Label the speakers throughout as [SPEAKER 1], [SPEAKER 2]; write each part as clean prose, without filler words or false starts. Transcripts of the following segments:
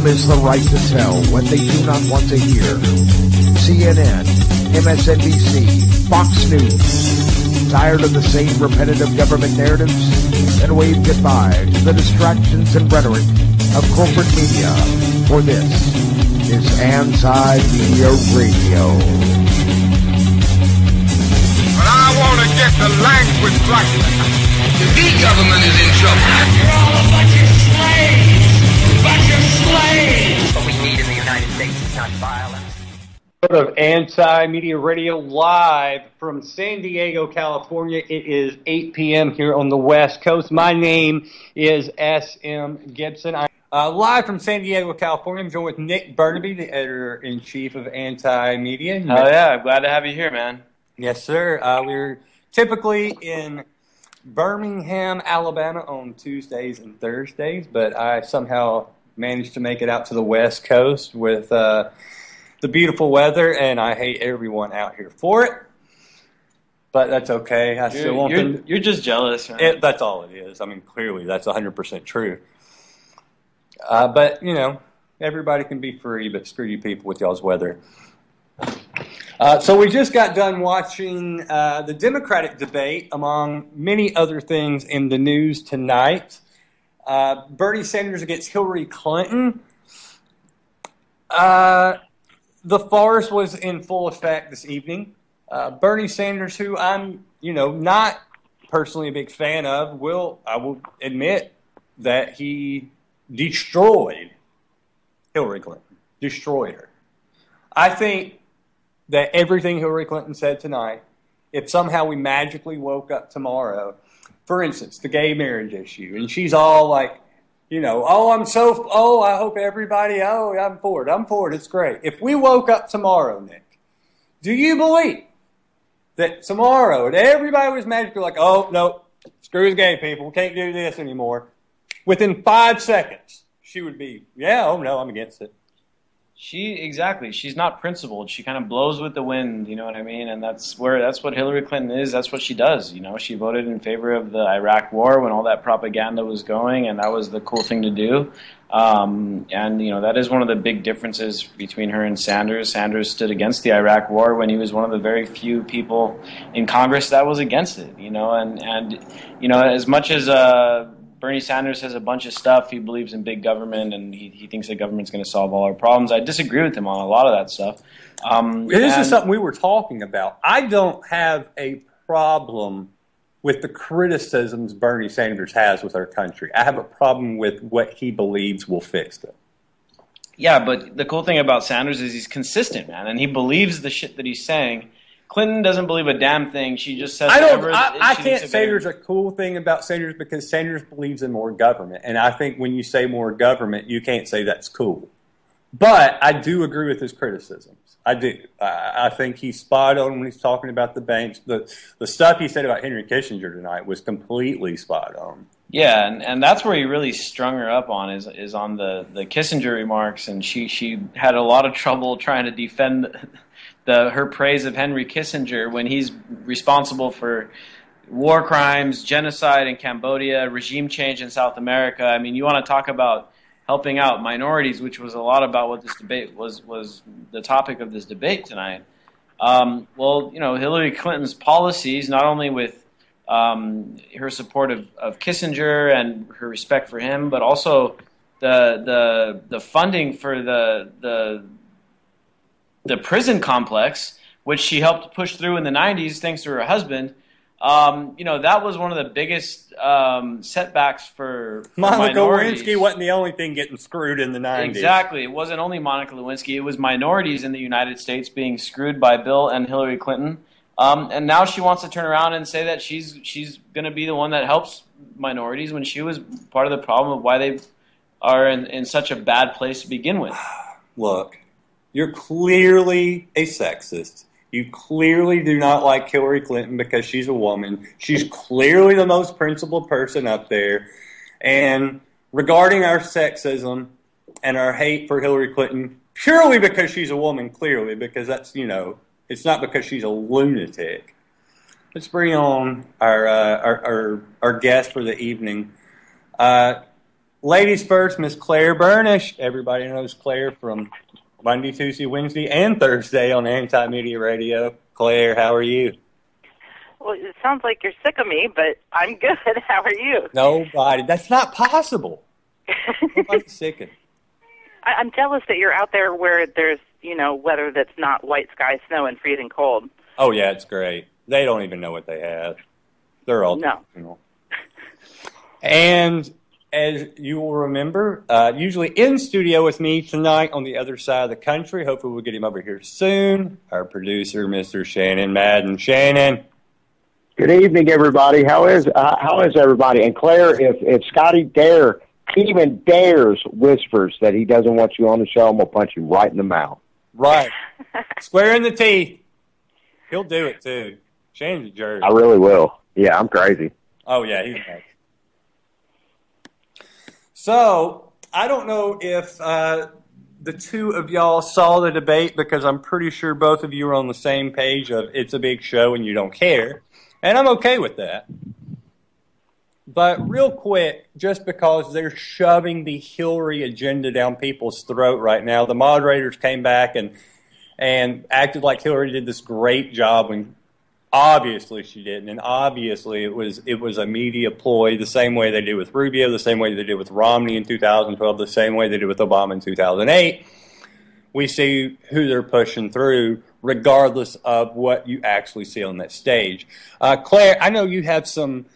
[SPEAKER 1] is the right to tell what they do not want to hear. CNN, MSNBC, Fox News. Tired of the same repetitive government narratives? Then wave goodbye to the distractions and rhetoric of corporate media. For this is AntiMedia Radio.
[SPEAKER 2] But I want to get the language right.
[SPEAKER 3] The big government is in trouble.
[SPEAKER 4] You're all a bunch of slaves! Bunch of slaves!
[SPEAKER 5] What we need in the United States is not violence.
[SPEAKER 6] Of AntiMedia Radio live from San Diego, California. It is 8 p.m. here on the West Coast. My name is S.M. Gibson. Live from San Diego, California. I'm joined with Nick Bernabe, the editor-in-chief of AntiMedia.
[SPEAKER 7] Oh, yeah. I'm glad to have you here, man.
[SPEAKER 6] Yes, sir. We're typically in Birmingham, Alabama on Tuesdays and Thursdays, but I somehow managed to make it out to the West Coast with the beautiful weather, and I hate everyone out here for it. But that's okay. I still want them.
[SPEAKER 7] You're just jealous, right?
[SPEAKER 6] That's all it is. I mean, clearly, that's 100% true. But, you know, everybody can be free, but screw you people with y'all's weather. So we just got done watching the Democratic debate, among many other things in the news tonight. Bernie Sanders against Hillary Clinton. The farce was in full effect this evening. Bernie Sanders, who I'm, not personally a big fan of, I will admit that he destroyed Hillary Clinton. Destroyed her. I think that everything Hillary Clinton said tonight, if somehow we magically woke up tomorrow, for instance, the gay marriage issue, and she's all like, I hope everybody, I'm for it, it's great. If we woke up tomorrow, Nick, do you believe that tomorrow, that everybody was magically like, oh, no, screw the gay people, we can't do this anymore. Within 5 seconds, she would be, I'm against it.
[SPEAKER 7] Exactly. She's not principled. She kind of blows with the wind, you know what I mean? And that's what Hillary Clinton is. That's what she does. She voted in favor of the Iraq war when all that propaganda was going, and that was the cool thing to do. And that is one of the big differences between her and Sanders. Sanders stood against the Iraq war when he was one of the very few people in Congress that was against it, and as much as Bernie Sanders has a bunch of stuff. He believes in big government, and he thinks that government's going to solve all our problems. I disagree with him on a lot of that stuff.
[SPEAKER 6] This is something we were talking about. I don't have a problem with the criticisms Bernie Sanders has with our country. I have a problem with what he believes will fix them.
[SPEAKER 7] Yeah, but the cool thing about Sanders is he's consistent, man, and he believes the shit that he's saying. Clinton doesn't believe a damn thing. She just says
[SPEAKER 6] I can't say there's a cool thing about Sanders because Sanders believes in more government. And I think when you say more government, you can't say that's cool. But I do agree with his criticisms. I do. I think he's spot on when he's talking about the banks. The stuff he said about Henry Kissinger tonight was completely spot on.
[SPEAKER 7] Yeah, and that's where he really strung her up on is on the Kissinger remarks. And she had a lot of trouble trying to defend her praise of Henry Kissinger when he's responsible for war crimes, genocide in Cambodia, regime change in South America. I mean, you want to talk about helping out minorities, which was a lot about what this debate was the topic of this debate tonight. Hillary Clinton's policies, not only with her support of Kissinger and her respect for him, but also the funding for the prison complex, which she helped push through in the 90s thanks to her husband, that was one of the biggest setbacks for
[SPEAKER 6] Monica
[SPEAKER 7] minorities.
[SPEAKER 6] Lewinsky wasn't the only thing getting screwed in the 90s.
[SPEAKER 7] Exactly. It wasn't only Monica Lewinsky. It was minorities in the United States being screwed by Bill and Hillary Clinton. And now she wants to turn around and say that she's going to be the one that helps minorities when she was part of the problem of why they are in such a bad place to begin with.
[SPEAKER 6] Look. You're clearly a sexist. You clearly do not like Hillary Clinton because she's a woman. She's clearly the most principled person up there. And regarding our sexism and our hate for Hillary Clinton, purely because she's a woman, clearly, because that's, it's not because she's a lunatic. Let's bring on our guest for the evening. Ladies first, Miss Claire Bernish. Everybody knows Claire from Monday, Tuesday, Wednesday, and Thursday on AntiMedia Radio. Claire, how are you?
[SPEAKER 8] Well, it sounds like you're sick of me, but I'm good. How are you?
[SPEAKER 6] Nobody. That's not possible. Nobody's sick.
[SPEAKER 8] I'm jealous that you're out there where there's, weather that's not white sky, snow, and freezing cold.
[SPEAKER 6] Oh, yeah, it's great. They don't even know what they have. They're all delusional. And as you will remember, usually in studio with me tonight on the other side of the country, hopefully we'll get him over here soon, our producer, Mr. Shannon Madden. Shannon.
[SPEAKER 9] Good evening, everybody. How is everybody? And Claire, if Scotty even dares whispers that he doesn't want you on the show, I'm going to punch you right in the mouth.
[SPEAKER 6] Right. Square in the teeth. He'll do it, too. Shannon's a jerk.
[SPEAKER 9] I really will. Yeah, I'm crazy.
[SPEAKER 6] Oh, yeah, he's nice. So, I don't know if the two of y'all saw the debate, because I'm pretty sure both of you are on the same page of it's a big show and you don't care. And I'm okay with that. But real quick, just because they're shoving the Hillary agenda down people's throat right now, the moderators came back and acted like Hillary did this great job when obviously she didn't. And obviously it was a media ploy, the same way they did with Rubio, the same way they did with Romney in 2012, the same way they did with Obama in 2008. We see who they're pushing through, regardless of what you actually see on that stage. Claire, I know you have some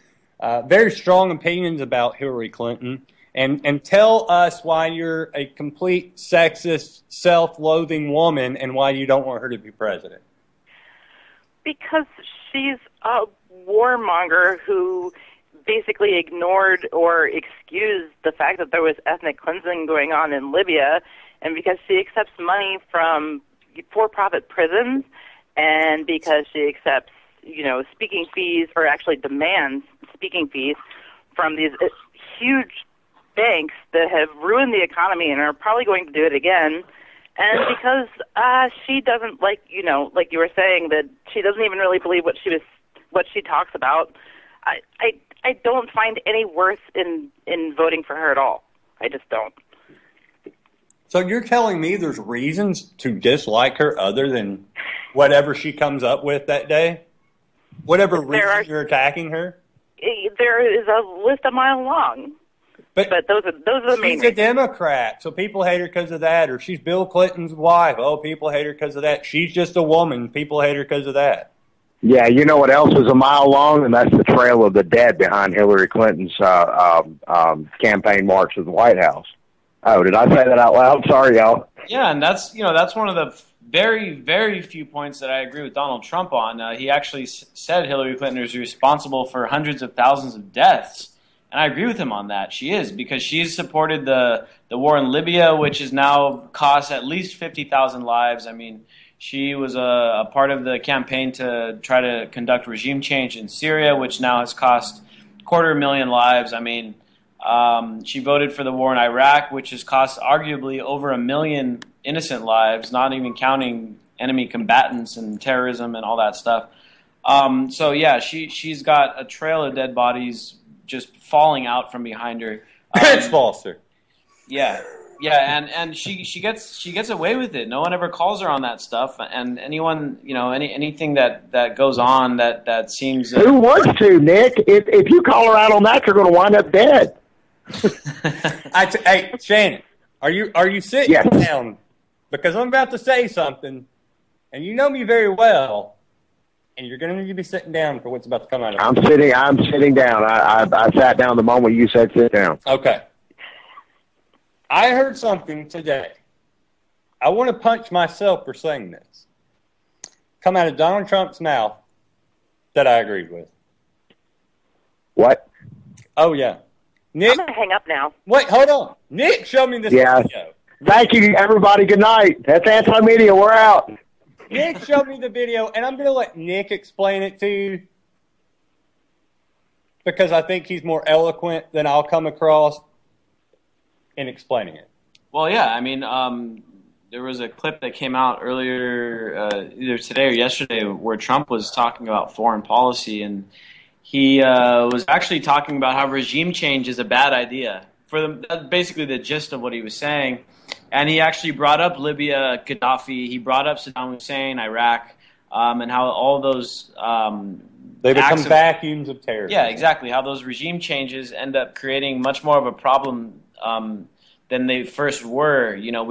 [SPEAKER 6] very strong opinions about Hillary Clinton, and tell us why you're a complete sexist, self-loathing woman and why you don't want her to be president.
[SPEAKER 8] Because she's a warmonger who basically ignored or excused the fact that there was ethnic cleansing going on in Libya, and because she accepts money from for-profit prisons, and because she accepts, speaking fees, or actually demands speaking fees from these huge banks that have ruined the economy and are probably going to do it again, and because she doesn't, like you were saying, that she doesn't even really believe what she talks about. I don't find any worth in voting for her at all. I just don't.
[SPEAKER 6] So you're telling me there's reasons to dislike her other than whatever she comes up with that day? Whatever reason you're attacking her?
[SPEAKER 8] There is a list a mile long. But those are the main reasons. She's a
[SPEAKER 6] Democrat, so people hate her because of that. Or she's Bill Clinton's wife. Oh, people hate her because of that. She's just a woman. People hate her because of that.
[SPEAKER 9] Yeah, you know what else is a mile long? And that's the trail of the dead behind Hillary Clinton's campaign march to the White House. Oh, did I say that out loud? Sorry, y'all.
[SPEAKER 7] Yeah, and that's one of the very, very few points that I agree with Donald Trump on. He actually said Hillary Clinton is responsible for hundreds of thousands of deaths, and I agree with him on that. She is, because she's supported the war in Libya, which has now cost at least 50,000 lives. I mean, she was a part of the campaign to try to conduct regime change in Syria, which now has cost 250,000 lives. I mean, she voted for the war in Iraq, which has cost arguably over 1 million innocent lives, not even counting enemy combatants and terrorism and all that stuff. So yeah, she's got a trail of dead bodies just falling out from behind her.
[SPEAKER 6] It's false, sir.
[SPEAKER 7] Yeah, and she gets away with it. No one ever calls her on that stuff, and anyone, anything that goes on that seems.
[SPEAKER 9] Who wants to, Nick? If you call her out on that, you're going to wind up dead.
[SPEAKER 6] Hey, Shannon, are you sitting down? Because I'm about to say something, and you know me very well, and you're going to need to be sitting down for what's about to come out of me.
[SPEAKER 9] I'm sitting down. I sat down the moment you said sit down.
[SPEAKER 6] Okay. I heard something today. I want to punch myself for saying this. Come out of Donald Trump's mouth that I agreed with.
[SPEAKER 9] What?
[SPEAKER 6] Oh, yeah. Nick,
[SPEAKER 8] I'm going to hang up now.
[SPEAKER 6] Wait, hold on. Nick showed me this video.
[SPEAKER 9] Thank you, everybody. Good night. That's AntiMedia. We're out.
[SPEAKER 6] Nick showed me the video, and I'm going to let Nick explain it to you because I think he's more eloquent than I'll come across in explaining it.
[SPEAKER 7] Well, yeah. I mean, there was a clip that came out earlier, either today or yesterday, where Trump was talking about foreign policy, and he was actually talking about how regime change is a bad idea. that's basically the gist of what he was saying. And he actually brought up Libya, Gaddafi. He brought up Saddam Hussein, Iraq, and how all those
[SPEAKER 6] they become vacuums of terror.
[SPEAKER 7] Yeah, exactly. How those regime changes end up creating much more of a problem than they first were. You know,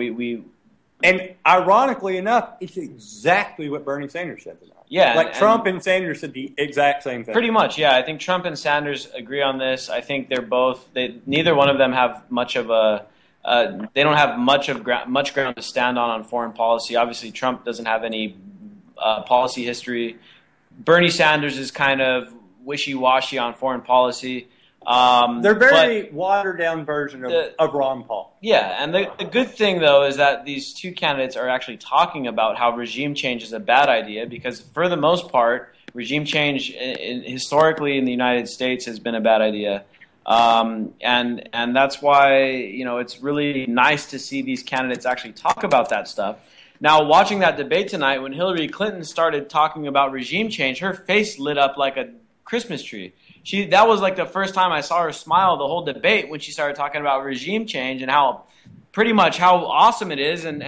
[SPEAKER 6] and ironically enough, it's exactly what Bernie Sanders said tonight.
[SPEAKER 7] Yeah,
[SPEAKER 6] like Trump and Sanders said the exact same thing.
[SPEAKER 7] Pretty much, yeah. I think Trump and Sanders agree on this. I think neither one of them have much of a. They don't have much ground to stand on foreign policy. Obviously, Trump doesn't have any policy history. Bernie Sanders is kind of wishy-washy on foreign policy.
[SPEAKER 6] They're very watered-down version of Ron Paul.
[SPEAKER 7] Yeah, and the good thing, though, is that these two candidates are actually talking about how regime change is a bad idea because, for the most part, regime change historically in the United States has been a bad idea. And that's why, you know, it's really nice to see these candidates actually talk about that stuff. Now, watching that debate tonight, when Hillary Clinton started talking about regime change, her face lit up like a Christmas tree. That was like the first time I saw her smile the whole debate when she started talking about regime change and how awesome it is. And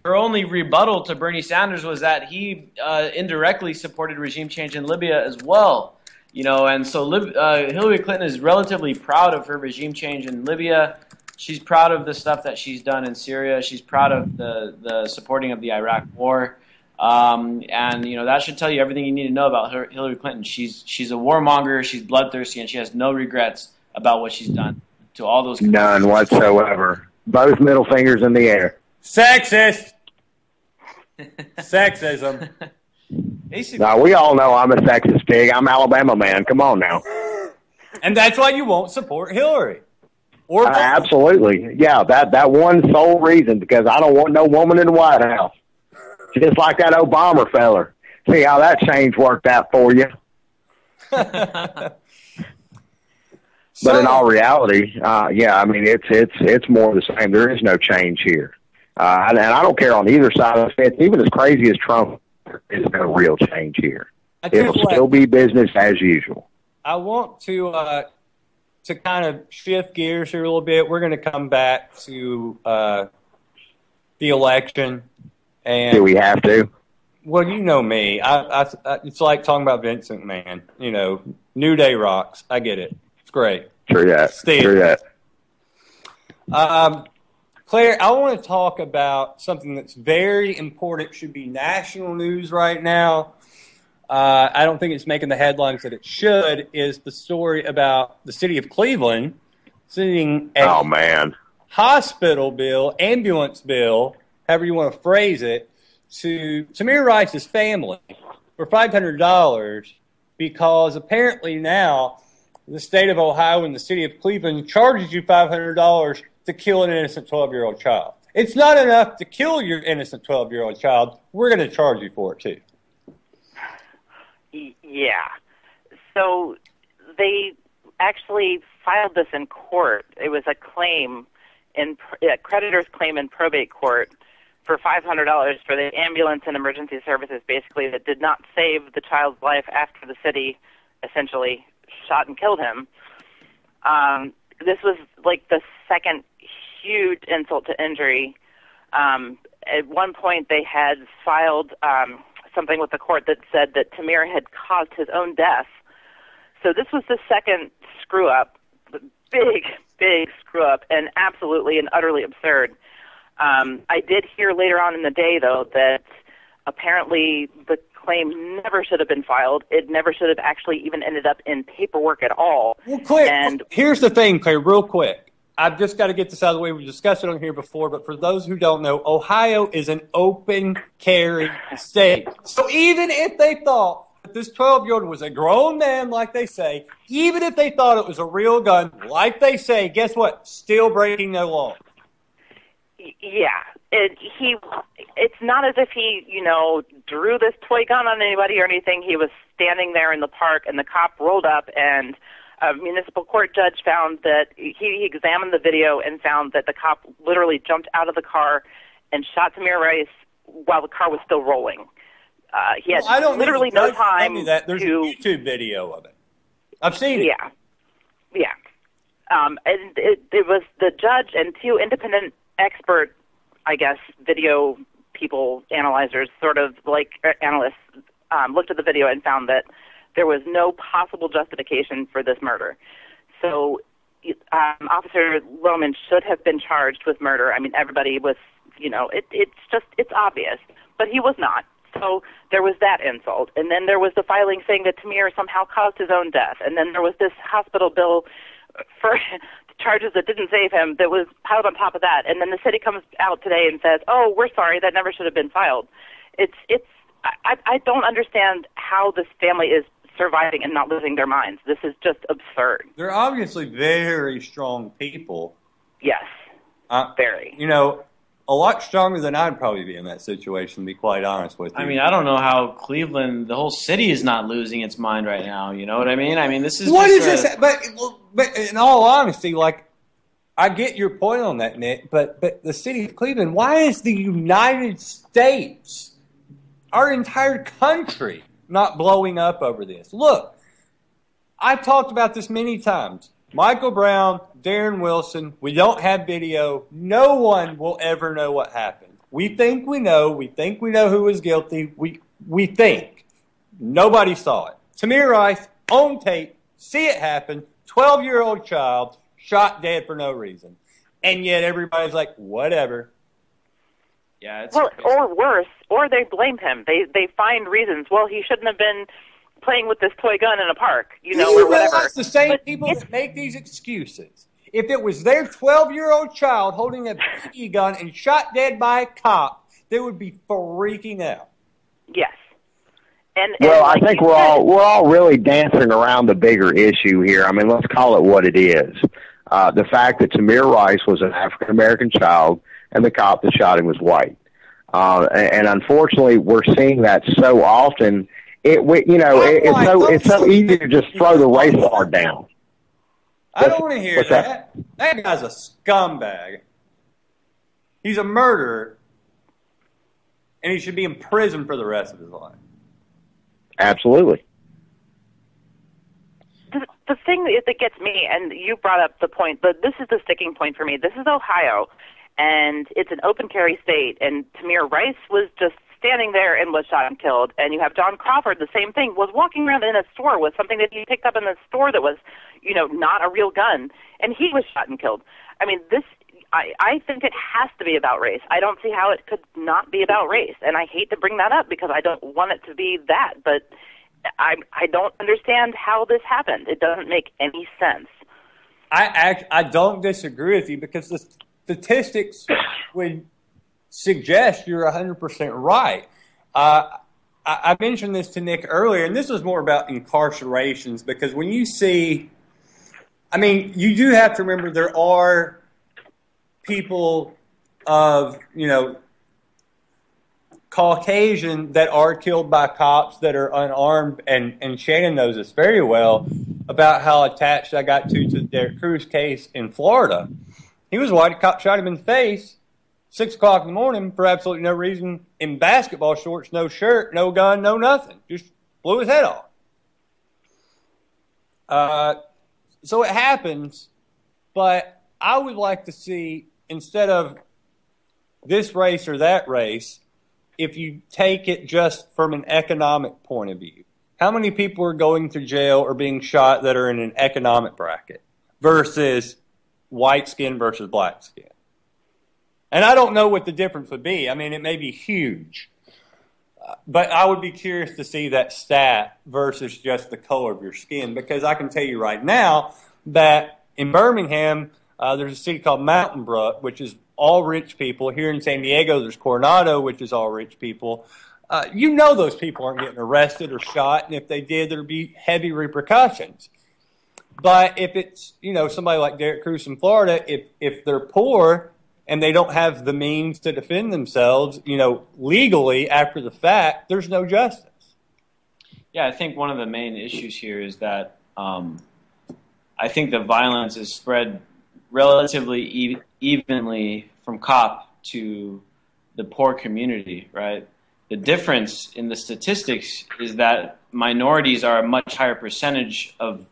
[SPEAKER 7] her only rebuttal to Bernie Sanders was that he indirectly supported regime change in Libya as well. You know, and so Hillary Clinton is relatively proud of her regime change in Libya. She's proud of the stuff that she's done in Syria. She's proud of the supporting of the Iraq War. And, you know, that should tell you everything you need to know about Hillary Clinton. She's a warmonger, she's bloodthirsty, and she has no regrets about what she's done to all those countries.
[SPEAKER 9] None whatsoever. Both middle fingers in the air.
[SPEAKER 6] Sexist! Sexism.
[SPEAKER 9] Now, we all know I'm a sexist pig. I'm Alabama man. Come on now.
[SPEAKER 6] And that's why you won't support Hillary.
[SPEAKER 9] Absolutely. Yeah, that one sole reason, because I don't want no woman in the White House. Just like that Obama feller. See how that change worked out for you. But in all reality, yeah, I mean, it's more the same. There is no change here. And I don't care on either side of the fence. Even as crazy as Trump, there is no real change here. It'll still be business as usual.
[SPEAKER 6] I want to kind of shift gears here a little bit. We're going to come back to the election. And,
[SPEAKER 9] do we have to?
[SPEAKER 6] Well, you know me. It's like talking about Vincent Mann. You know, New Day rocks. I get it. It's great.
[SPEAKER 9] True that. True that.
[SPEAKER 6] Claire, I want to talk about something that's very important. Should be national news right now. I don't think it's making the headlines that it should. Is the story about the city of Cleveland sending a hospital bill, ambulance bill, however you want to phrase it, to Tamir Rice's family for $500 because apparently now the state of Ohio and the city of Cleveland charges you $500 to kill an innocent 12-year-old child. It's not enough to kill your innocent 12-year-old child. We're going to charge you for it, too.
[SPEAKER 8] Yeah. So they actually filed this in court. It was a claim, a creditor's claim in probate court for $500 for the ambulance and emergency services, basically, that did not save the child's life after the city essentially shot and killed him. This was like the second huge insult to injury. At one point, they had filed something with the court that said that Tamir had caused his own death. So this was the second screw-up, big screw-up, and absolutely and utterly absurd. I did hear later on in the day, though, that apparently the claim never should have been filed. It never should have actually even ended up in paperwork at all.
[SPEAKER 6] Well, Claire, here's the thing, Claire, real quick. I've just got to get this out of the way. We discussed it on here before, but for those who don't know, Ohio is an open carry state. So even if they thought that this 12-year-old was a grown man, like they say, even if they thought it was a real gun, like they say, guess what? Still breaking no law.
[SPEAKER 8] Yeah. It's not as if he, drew this toy gun on anybody or anything. He was standing there in the park, and the cop rolled up, and a municipal court judge found that he examined the video and found that the cop literally jumped out of the car and shot Tamir Rice while the car was still rolling. He had literally no time
[SPEAKER 6] There's a YouTube video of it. I've seen it.
[SPEAKER 8] Yeah. And it was the judge and two independent expert, I guess, video people, analyzers, sort of like analysts, looked at the video and found that there was no possible justification for this murder. So Officer Lohman should have been charged with murder. I mean, everybody was, it's obvious, but he was not. So there was that insult. And then there was the filing saying that Tamir somehow caused his own death. And then there was this hospital bill for charges that didn't save him that was piled on top of that. And then the city comes out today and says, oh, we're sorry, that never should have been filed. I don't understand how this family is surviving and not losing their minds. This is just absurd.
[SPEAKER 6] They're obviously very strong people.
[SPEAKER 8] Yes, very.
[SPEAKER 6] A lot stronger than I'd probably be in that situation, to be quite honest with you.
[SPEAKER 7] I mean, I don't know how Cleveland, the whole city is not losing its mind right now. You know what I mean? I mean, this is
[SPEAKER 6] what is this? But in all honesty, I get your point on that, Nick. But the city of Cleveland, why is the United States, our entire country, not blowing up over this? Look, I've talked about this many times. Michael Brown, Darren Wilson, we don't have video. No one will ever know what happened. We think we know. We think we know who was guilty. We think. Nobody saw it. Tamir Rice, on tape, see it happen, 12-year-old child, shot dead for no reason. And yet everybody's like, whatever.
[SPEAKER 7] Yeah, it's
[SPEAKER 8] or worse, or they blame him. They find reasons. Well, he shouldn't have been playing with this toy gun in a park, or whatever.
[SPEAKER 6] Realize the same people that make these excuses. If it was their 12-year-old child holding a BB gun and shot dead by a cop, they would be freaking out.
[SPEAKER 8] Yes.
[SPEAKER 9] I think we're all really dancing around the bigger issue here. I mean, let's call it what it is. The fact that Tamir Rice was an African-American child and the cop that shot him was white. And unfortunately, we're seeing that so often. It's so easy to just throw the race card down.
[SPEAKER 6] I don't want to hear that. That guy's a scumbag. He's a murderer, and he should be in prison for the rest of his life.
[SPEAKER 9] Absolutely.
[SPEAKER 8] The thing that gets me, and you brought up the point, but this is the sticking point for me. This is Ohio, and it's an open carry state, and Tamir Rice was just standing there and was shot and killed. And you have John Crawford, the same thing, was walking around in a store with something that he picked up in the store that was, not a real gun, and he was shot and killed. I mean, I think it has to be about race. I don't see how it could not be about race, and I hate to bring that up because I don't want it to be that, but I don't understand how this happened. It doesn't make any sense.
[SPEAKER 6] I don't disagree with you because the statistics would suggest you're 100% right. I mentioned this to Nick earlier, and this was more about incarcerations because when you see, you do have to remember there are people of, Caucasian that are killed by cops that are unarmed, and Shannon knows this very well about how attached I got to the Derek Cruz case in Florida. He was white, a cop shot him in the face, 6 o'clock in the morning for absolutely no reason, in basketball shorts, no shirt, no gun, no nothing. Just blew his head off. So it happens, but I would like to see, instead of this race or that race, if you take it just from an economic point of view, how many people are going to jail or being shot that are in an economic bracket versus white skin versus black skin? And I don't know what the difference would be. I mean, it may be huge. But I would be curious to see that stat versus just the color of your skin, because I can tell you right now that in Birmingham, there's a city called Mountain Brook, which is all rich people. Here in San Diego, there's Coronado, which is all rich people. Those people aren't getting arrested or shot, and if they did, there'd be heavy repercussions. But if it's, somebody like Derek Cruz in Florida, if they're poor and they don't have the means to defend themselves, legally after the fact, there's no justice.
[SPEAKER 7] Yeah, I think one of the main issues here is that I think the violence is spread relatively evenly from cop to the poor community, right? The difference in the statistics is that minorities are a much higher percentage of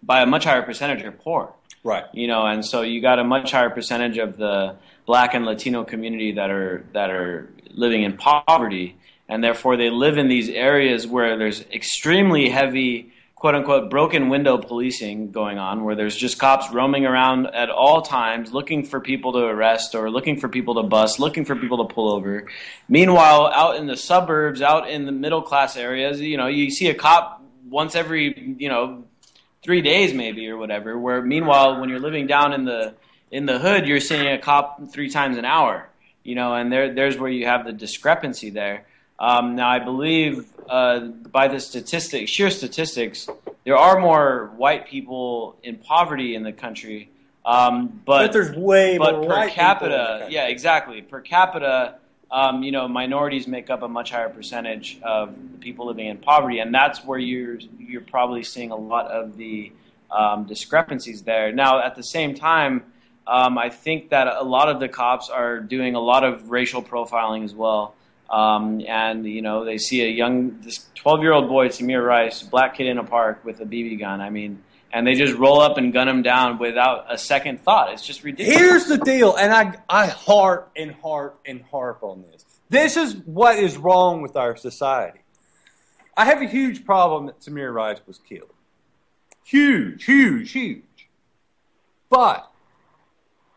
[SPEAKER 7] by a much higher percentage are poor.
[SPEAKER 6] Right.
[SPEAKER 7] And so you got a much higher percentage of the Black and Latino community that are living in poverty, and therefore they live in these areas where there's extremely heavy, quote-unquote, broken window policing going on, where there's just cops roaming around at all times looking for people to arrest or looking for people to bust, looking for people to pull over. Meanwhile, out in the suburbs, out in the middle-class areas, you see a cop once every, 3 days maybe or whatever, where meanwhile when you're living down in the hood, you're seeing a cop 3 times an hour, and there's where you have the discrepancy there. Now I believe by the sheer statistics, there are more white people in poverty in the country, but
[SPEAKER 6] there's way more
[SPEAKER 7] per
[SPEAKER 6] white
[SPEAKER 7] capita,
[SPEAKER 6] people
[SPEAKER 7] yeah, exactly. Per capita, minorities make up a much higher percentage of the people living in poverty, and that's where you're probably seeing a lot of the discrepancies there. Now, at the same time, I think that a lot of the cops are doing a lot of racial profiling as well. And they see this 12-year-old boy, Tamir Rice, black kid in a park with a BB gun. And they just roll up and gun him down without a second thought. It's just ridiculous.
[SPEAKER 6] Here's the deal, and I harp on this. This is what is wrong with our society. I have a huge problem that Tamir Rice was killed. Huge. But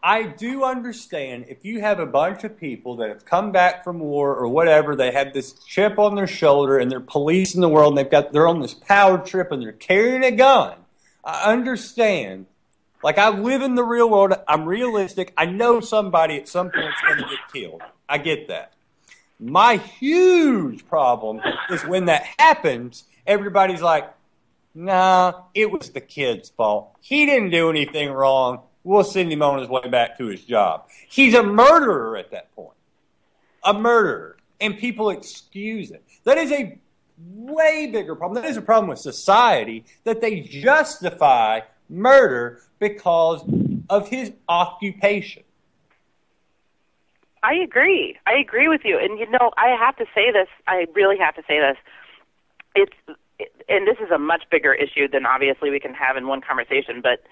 [SPEAKER 6] I do understand if you have a bunch of people that have come back from war or whatever, they have this chip on their shoulder and they're policing the world and they're on this power trip and they're carrying a gun. I understand. Like, I live in the real world. I'm realistic. I know somebody at some point is going to get killed. I get that. My huge problem is when that happens, everybody's like, nah, it was the kid's fault. He didn't do anything wrong. We'll send him on his way back to his job. He's a murderer at that point. A murderer. And people excuse it. That is a way bigger problem. That is a problem with society, that they justify murder because of his occupation.
[SPEAKER 8] I agree with you. And, I have to say this. I really have to say this. And this is a much bigger issue than obviously we can have in one conversation, but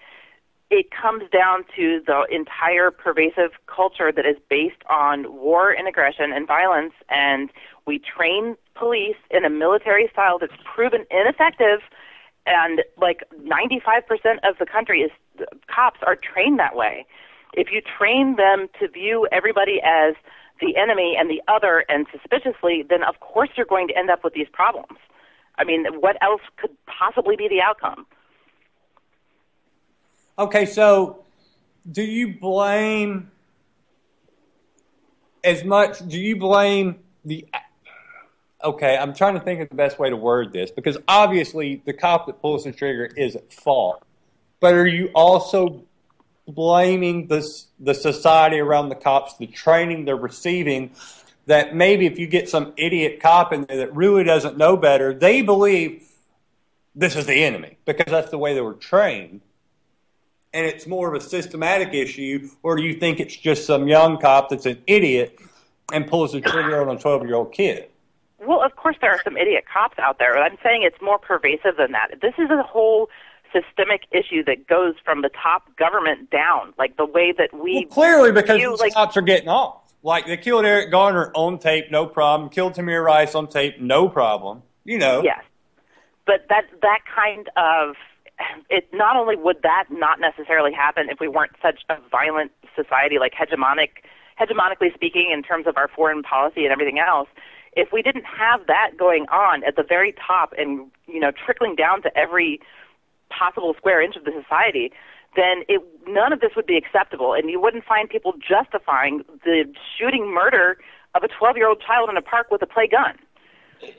[SPEAKER 8] it comes down to the entire pervasive culture that is based on war and aggression and violence, and we train police in a military style that's proven ineffective, and like 95% of the country cops are trained that way. If you train them to view everybody as the enemy and the other and suspiciously, then of course you're going to end up with these problems. I mean, what else could possibly be the outcome?
[SPEAKER 6] Okay, so do you blame the... Okay, I'm trying to think of the best way to word this, because obviously the cop that pulls the trigger is at fault. But are you also blaming the society around the cops, the training they're receiving, that maybe if you get some idiot cop in there that really doesn't know better, they believe this is the enemy because that's the way they were trained, and it's more of a systematic issue, or do you think it's just some young cop that's an idiot and pulls the trigger on a 12-year-old kid?
[SPEAKER 8] Well, of course there are some idiot cops out there. I'm saying it's more pervasive than that. This is a whole systemic issue that goes from the top government down, like the way that we... Well,
[SPEAKER 6] clearly, because these cops are getting off. Like, they killed Eric Garner on tape, no problem. Killed Tamir Rice on tape, no problem.
[SPEAKER 8] Yes. But that kind of... not only would that not necessarily happen if we weren't such a violent society, like hegemonically speaking in terms of our foreign policy and everything else, if we didn't have that going on at the very top and, trickling down to every possible square inch of the society, then none of this would be acceptable, and you wouldn't find people justifying the shooting murder of a 12-year-old child in a park with a play gun.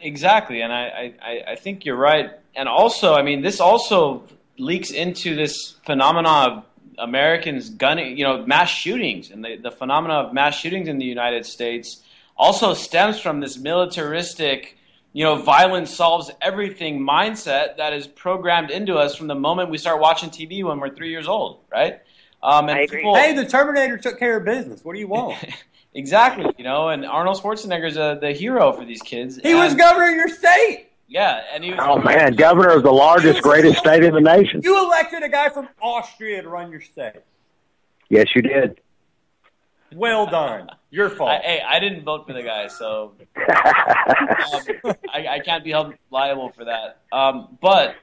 [SPEAKER 7] Exactly, and I think you're right. And also, this also leaks into this phenomena of Americans gunning, mass shootings, and the phenomena of mass shootings in the United States also stems from this militaristic, violence solves everything mindset that is programmed into us from the moment we start watching TV when we're 3 years old, right?
[SPEAKER 8] I agree.
[SPEAKER 6] Hey, the Terminator took care of business. What do you want?
[SPEAKER 7] Exactly, and Arnold Schwarzenegger's the hero for these kids.
[SPEAKER 6] He was governor of your state.
[SPEAKER 7] Yeah, and he was.
[SPEAKER 9] Oh man, governor of the largest, greatest state in the nation.
[SPEAKER 6] You elected a guy from Austria to run your state.
[SPEAKER 9] Yes, you did.
[SPEAKER 6] Well done. Your fault.
[SPEAKER 7] I didn't vote for the guy, so I can't be held liable for that. But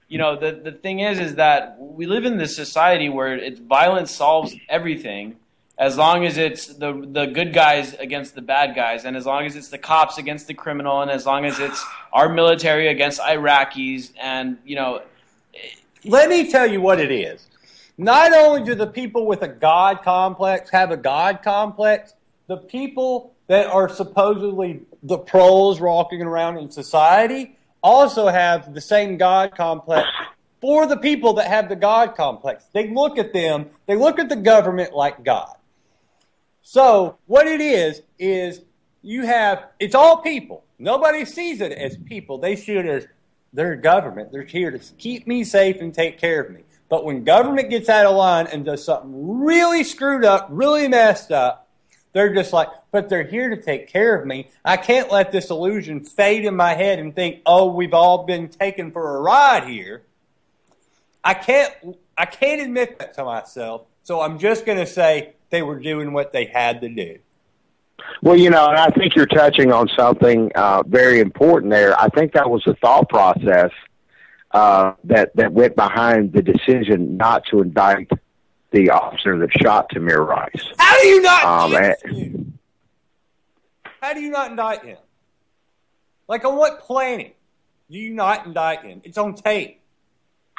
[SPEAKER 7] you know, the thing is that we live in this society where violence solves everything, as long as it's the good guys against the bad guys, and as long as it's the cops against the criminal, and as long as it's our military against Iraqis, and you know.
[SPEAKER 6] Let me tell you what it is. Not only do the people with a God complex have a God complex, the people that are supposedly the pros walking around in society also have the same God complex for the people that have the God complex. They look at them, they look at the government like God. So what it is you have, it's all people. Nobody sees it as people. They see it as their government. They're here to keep me safe and take care of me. But when government gets out of line and does something really screwed up, really messed up, they're just like, but they're here to take care of me. I can't let this illusion fade in my head and think, oh, we've all been taken for a ride here. I can't admit that to myself, so I'm just going to say they were doing what they had to do.
[SPEAKER 9] Well, you know, and I think you're touching on something very important there. I think that was the thought process that went behind the decision not to indict the officer that shot Tamir Rice.
[SPEAKER 6] How do you not How do you not indict him? Like, on what planet do you not indict him? It's on tape.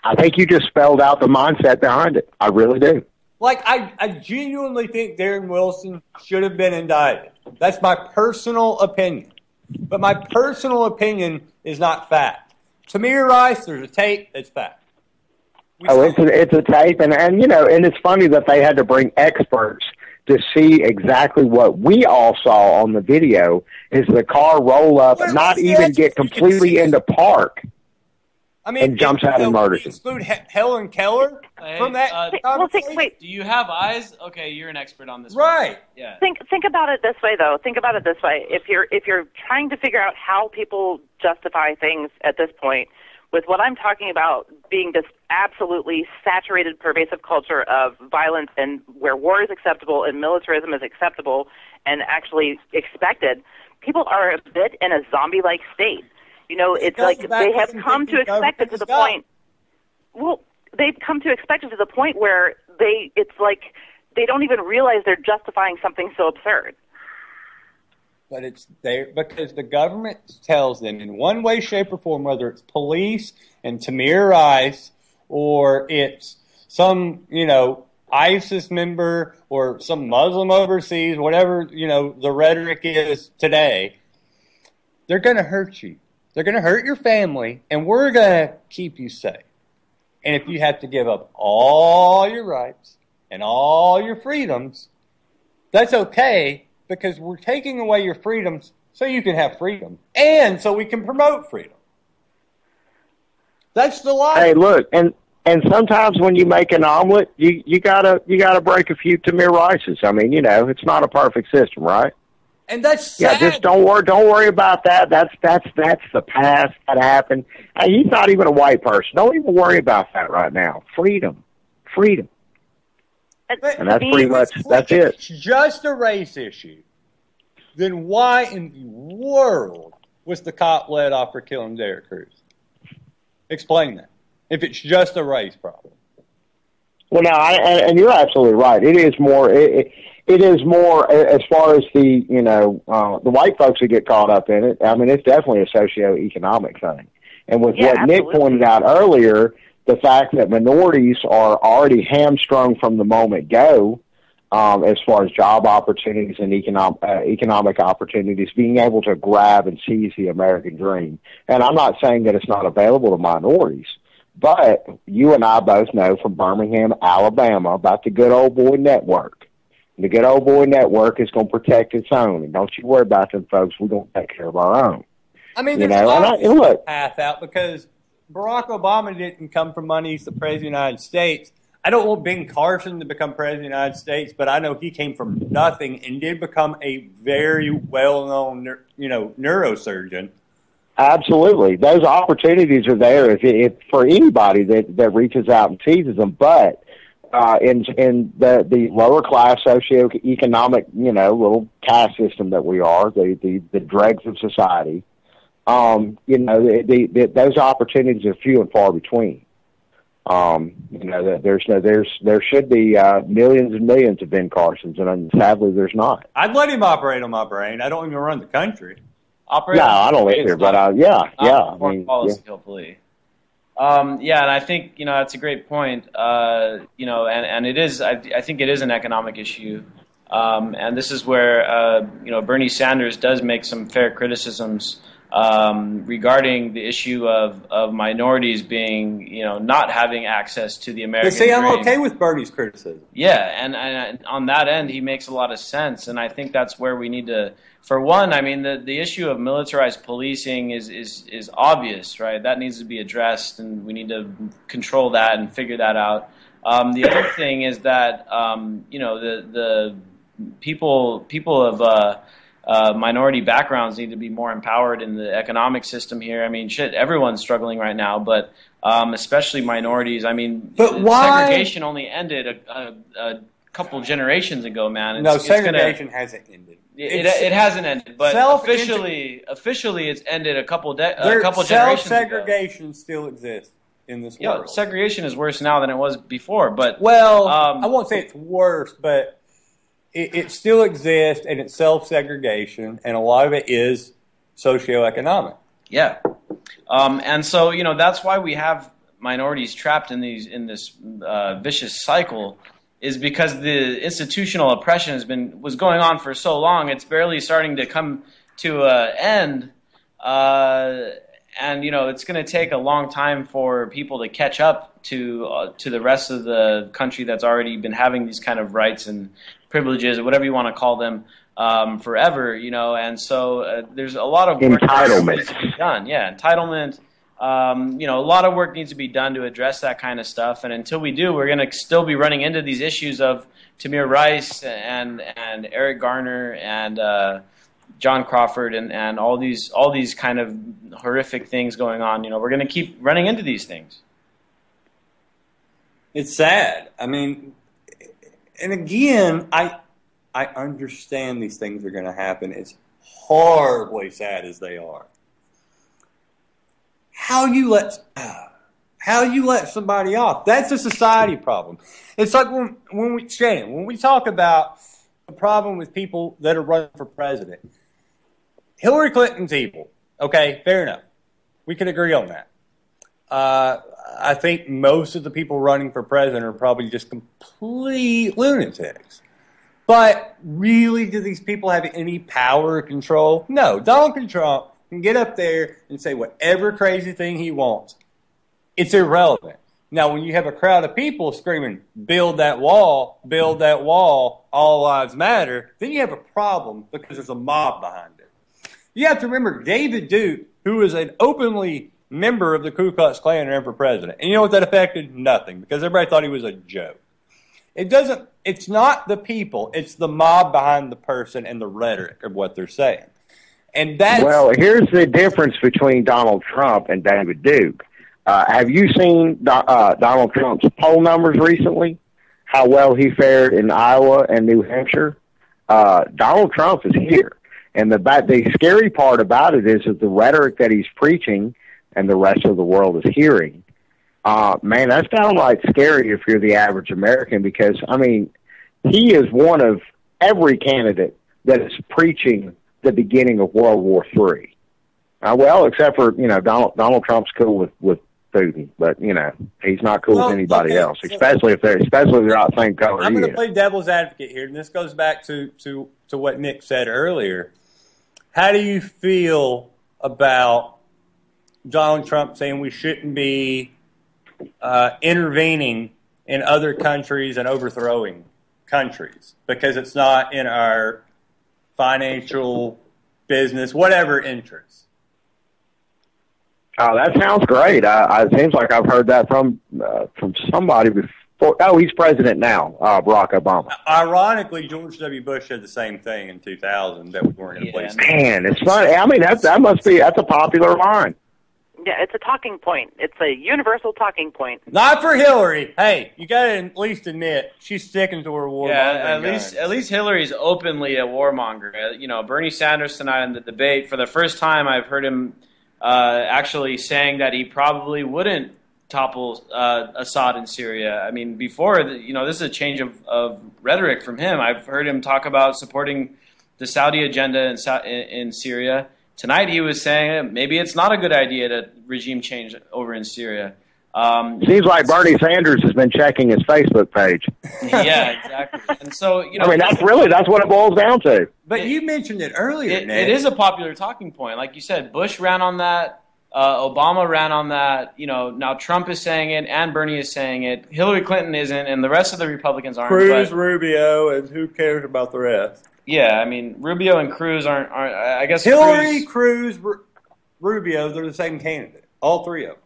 [SPEAKER 9] I think you just spelled out the mindset behind it. I really do.
[SPEAKER 6] Like, I genuinely think Darren Wilson should have been indicted. That's my personal opinion. But my personal opinion is not fact. Tamir Rice, there's a tape, it's fact.
[SPEAKER 9] It's a tape, and you know, and it's funny that they had to bring experts to see exactly what we all saw on the video, is the car roll up, not even get completely into park.
[SPEAKER 6] I mean,
[SPEAKER 9] and jumps out and murders him.
[SPEAKER 6] Exclude Helen Keller from that conversation?
[SPEAKER 8] Wait.
[SPEAKER 7] Do you have eyes? Okay, you're an expert on this.
[SPEAKER 6] Right.
[SPEAKER 7] One. Yeah.
[SPEAKER 8] Think about it this way, though. Think about it this way. If you're trying to figure out how people justify things at this point, with what I'm talking about being this absolutely saturated, pervasive culture of violence, and where war is acceptable and militarism is acceptable and actually expected, people are a bit in a zombie-like state. You know, it's like they have come to expect it to the point. Well, they've come to expect it to the point where it's like they don't even realize they're justifying something so absurd.
[SPEAKER 6] But it's there because the government tells them in one way, shape, or form, whether it's police and Tamir Rice, or it's some, you know, ISIS member or some Muslim overseas, whatever, you know, the rhetoric is today, they're going to hurt you. They're going to hurt your family, and we're going to keep you safe. And if you have to give up all your rights and all your freedoms, that's okay, because we're taking away your freedoms so you can have freedom, and so we can promote freedom. That's the lie.
[SPEAKER 9] Hey, look, and sometimes when you make an omelet, you gotta break a few Tamir Rices. I mean, you know, it's not a perfect system, right?
[SPEAKER 6] And that's sad.
[SPEAKER 9] Yeah, just don't worry about that. That's the past. That happened. Hey, he's not even a white person. Don't even worry about that right now. Freedom. And that's pretty much, that's it.
[SPEAKER 6] It's just a race issue. Then why in the world was the cop let off for killing Derek Cruz? Explain that. If it's just a race problem.
[SPEAKER 9] Well, now, and you're absolutely right. It is more. It is more as far as the, you know, the white folks who get caught up in it. I mean, it's definitely a socioeconomic thing. And with what
[SPEAKER 8] absolutely.
[SPEAKER 9] Nick pointed out earlier, the fact that minorities are already hamstrung from the moment go, as far as job opportunities and economic opportunities, being able to grab and seize the American dream. And I'm not saying that it's not available to minorities, but you and I both know from Birmingham, Alabama, about the Good Old Boy Network. The Good Old Boy Network is going to protect its own. And don't you worry about them, folks. We're going to take care of our own.
[SPEAKER 6] I mean,
[SPEAKER 9] you
[SPEAKER 6] there's
[SPEAKER 9] look,
[SPEAKER 6] a path out, because Barack Obama didn't come from money. He's the president of the United States. I don't want Ben Carson to become president of the United States, but I know he came from nothing and did become a very well-known, you know, neurosurgeon.
[SPEAKER 9] Absolutely. Those opportunities are there if for anybody that reaches out and seizes them. But in the lower class socioeconomic, little caste system that we are, the dregs of society, those opportunities are few and far between. There should be millions and millions of Ben Carsons, and sadly there's not.
[SPEAKER 6] I'd let him operate on my brain. I don't even run the country.
[SPEAKER 7] Operate?
[SPEAKER 9] No, I don't either, but
[SPEAKER 7] Foreign policy, hopefully. And I think, that's a great point. And it is, I think it is an economic issue. And this is where, Bernie Sanders does make some fair criticisms regarding the issue of minorities being, not having access to the American dream.
[SPEAKER 6] I'm okay with Bernie's criticism.
[SPEAKER 7] Yeah, and on that end, he makes a lot of sense, and I think that's where we need to. For one, I mean, the issue of militarized policing is obvious, right? That needs to be addressed, and we need to control that and figure that out. The other thing is that the people of minority backgrounds need to be more empowered in the economic system here. I mean, everyone's struggling right now, but especially minorities. I mean,
[SPEAKER 6] but why?
[SPEAKER 7] Segregation only ended a couple generations ago, man.
[SPEAKER 6] Segregation hasn't ended.
[SPEAKER 7] It hasn't ended, but officially it's ended a couple generations ago.
[SPEAKER 6] Self-segregation still exists in this world.
[SPEAKER 7] Segregation is worse now than it was before, but
[SPEAKER 6] I won't say it's worse, but it still exists, and it's self-segregation, and a lot of it is socioeconomic.
[SPEAKER 7] Yeah, and so that's why we have minorities trapped in this vicious cycle. Is because the institutional oppression was going on for so long. It's barely starting to come to an end, and it's going to take a long time for people to catch up to the rest of the country that's already been having these kind of rights and privileges, or whatever you want to call them, forever. And so there's a lot of work that needs to be done. Yeah, entitlement. A lot of work needs to be done to address that kind of stuff, and until we do, we're going to still be running into these issues of Tamir Rice and Eric Garner and John Crawford and all these kind of horrific things going on. We're going to keep running into these things.
[SPEAKER 6] It's sad. I mean, and again, I understand these things are going to happen. It's horribly sad as they are. How you let somebody off? That's a society problem. It's like when we talk about the problem with people that are running for president. Hillary Clinton's evil. Okay, fair enough. We can agree on that. I think most of the people running for president are probably just complete lunatics. But really, do these people have any power or control? No. Donald Trump can get up there and say whatever crazy thing he wants. It's irrelevant. Now, when you have a crowd of people screaming, build that wall, all lives matter, then you have a problem because there's a mob behind it. You have to remember David Duke, who is an openly member of the Ku Klux Klan, and ran for president. And you know what that affected? Nothing, because everybody thought he was a joke. It's not the people, it's the mob behind the person and the rhetoric of what they're saying. And
[SPEAKER 9] well, here's the difference between Donald Trump and David Duke. Have you seen Donald Trump's poll numbers recently? How well he fared in Iowa and New Hampshire? Donald Trump is here. And the scary part about it is that the rhetoric that he's preaching and the rest of the world is hearing, man, that's downright scary if you're the average American, because, I mean, he is one of every candidate that is preaching the beginning of World War III. Well, except for, Donald Trump's cool with Putin, but, he's not cool with anybody else, especially if they're not the same color.
[SPEAKER 6] I'm going to play devil's advocate here, and this goes back to what Nick said earlier. How do you feel about Donald Trump saying we shouldn't be intervening in other countries and overthrowing countries because it's not in our financial, business, whatever interests?
[SPEAKER 9] Oh, that sounds great. It seems like I've heard that from somebody He's president now, Barack Obama.
[SPEAKER 6] Ironically, George W. Bush said the same thing in 2000 that we weren't in place.
[SPEAKER 9] Man, it's funny. I mean, that's a popular line.
[SPEAKER 8] Yeah, it's a talking point. It's a universal talking point.
[SPEAKER 6] Not for Hillary. Hey, you got to at least admit she's sticking to her warmonger.
[SPEAKER 7] Yeah, at least Hillary's openly a warmonger. You know, Bernie Sanders tonight in the debate, for the first time, I've heard him actually saying that he probably wouldn't topple Assad in Syria. I mean, before, this is a change of rhetoric from him. I've heard him talk about supporting the Saudi agenda in Syria. Tonight he was saying maybe it's not a good idea to regime change over in Syria.
[SPEAKER 9] Seems like Bernie Sanders has been checking his Facebook page.
[SPEAKER 7] Yeah, exactly. And so,
[SPEAKER 9] I mean, that's what it boils down to.
[SPEAKER 6] But you mentioned it earlier,
[SPEAKER 7] It is a popular talking point. Like you said, Bush ran on that. Obama ran on that. Now Trump is saying it and Bernie is saying it. Hillary Clinton isn't, and the rest of the Republicans aren't.
[SPEAKER 6] Cruz, Rubio, and who cares about the rest?
[SPEAKER 7] Yeah, I mean, Rubio and Cruz aren't I guess
[SPEAKER 6] Hillary, Cruz, Rubio, they're the same candidate. All three of them.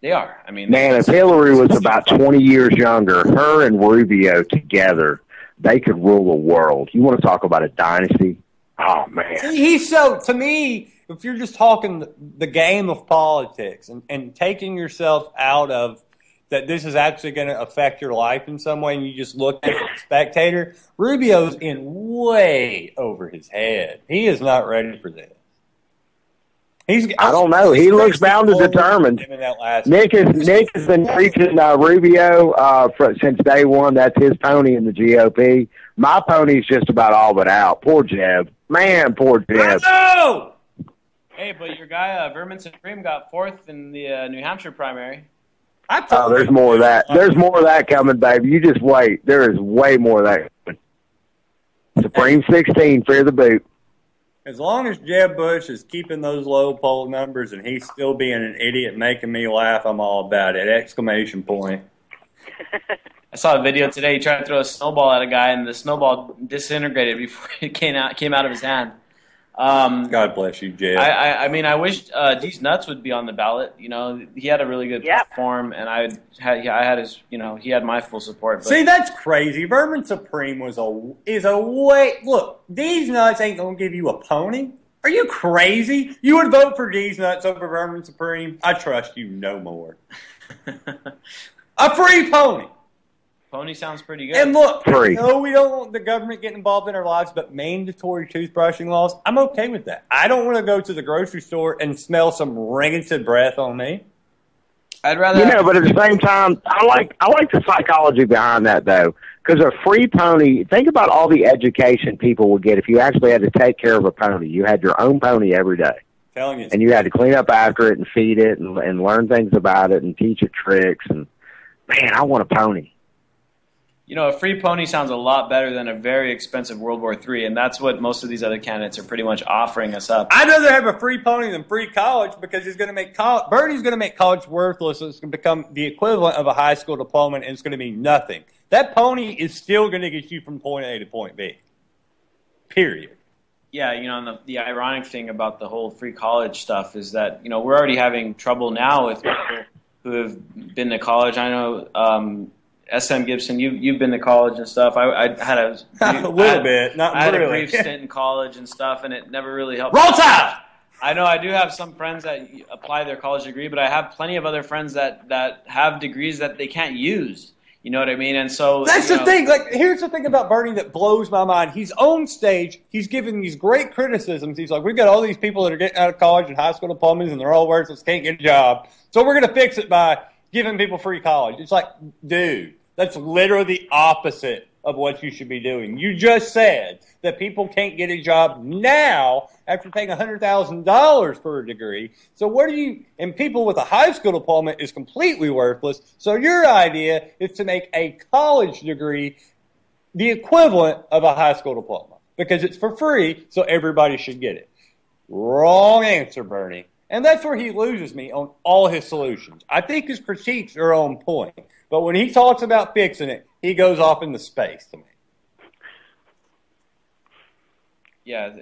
[SPEAKER 7] They are. I mean,
[SPEAKER 9] man, if Hillary was about 20 years younger, her and Rubio together, they could rule the world. You want to talk about a dynasty? Oh, man.
[SPEAKER 6] See, to me, if you're just talking the game of politics and taking yourself out of that this is actually going to affect your life in some way, and you just look at a spectator, Rubio's in way over his head. He is not ready for this.
[SPEAKER 9] I don't know. He looks bound and determined. Nick has been preaching Rubio since day one. That's his pony in the GOP. My pony's just about all but out. Poor Jeb. Man, poor Jeb.
[SPEAKER 6] No!
[SPEAKER 7] Hey, but your guy, Vermin Supreme, got fourth in the New Hampshire primary.
[SPEAKER 9] There's more of that. There's more of that coming, baby. You just wait. There is way more of that coming. Supreme 16, fear the boot.
[SPEAKER 6] As long as Jeb Bush is keeping those low poll numbers and he's still being an idiot making me laugh, I'm all about it. Exclamation point.
[SPEAKER 7] I saw a video today. He tried to throw a snowball at a guy, and the snowball disintegrated before it came out of his hand.
[SPEAKER 6] God bless you, Jeb.
[SPEAKER 7] I mean, I wish D's Nuts would be on the ballot. He had a really good platform, and I had his. He had my full support. But.
[SPEAKER 6] See, that's crazy. Vermin Supreme is a way. Look, D's Nuts ain't gonna give you a pony. Are you crazy? You would vote for D's Nuts over Vermin Supreme? I trust you no more. A free pony.
[SPEAKER 7] Pony sounds pretty good.
[SPEAKER 6] And look, no, we don't want the government getting involved in our lives, but mandatory toothbrushing laws, I'm okay with that. I don't want to go to the grocery store and smell some rancid breath on me.
[SPEAKER 7] I'd rather,
[SPEAKER 9] but at the same time, I like the psychology behind that though, because a free pony. Think about all the education people would get if you actually had to take care of a pony. You had your own pony every day, and you had to clean up after it and feed it and learn things about it and teach it tricks. And man, I want a pony.
[SPEAKER 7] A free pony sounds a lot better than a very expensive World War III, and that's what most of these other candidates are pretty much offering us up.
[SPEAKER 6] I'd rather have a free pony than free college because he's going to make Bernie's going to make college worthless. It's going to become the equivalent of a high school diploma, and it's going to mean nothing. That pony is still going to get you from point A to point B. Period.
[SPEAKER 7] Yeah, and the ironic thing about the whole free college stuff is that, we're already having trouble now with people who have been to college. I know SM Gibson, you've been to college and stuff. I had a
[SPEAKER 6] little bit, not
[SPEAKER 7] I had
[SPEAKER 6] really.
[SPEAKER 7] a brief stint in college and stuff, and it never really helped.
[SPEAKER 6] Roll Tide!
[SPEAKER 7] I know I do have some friends that apply their college degree, but I have plenty of other friends that have degrees that they can't use. You know what I mean? And so
[SPEAKER 6] that's the thing. Here's the thing about Bernie that blows my mind. He's on stage. He's giving these great criticisms. He's like, we've got all these people that are getting out of college and high school diplomas, and they're all worthless, can't get a job. So we're going to fix it by giving people free college. It's like, dude. That's literally the opposite of what you should be doing. You just said that people can't get a job now after paying $100,000 for a degree. So and people with a high school diploma is completely worthless. So your idea is to make a college degree the equivalent of a high school diploma because it's for free, so everybody should get it. Wrong answer, Bernie. And that's where he loses me on all his solutions. I think his critiques are on point. But when he talks about fixing it, he goes off into space to me.
[SPEAKER 7] Yeah,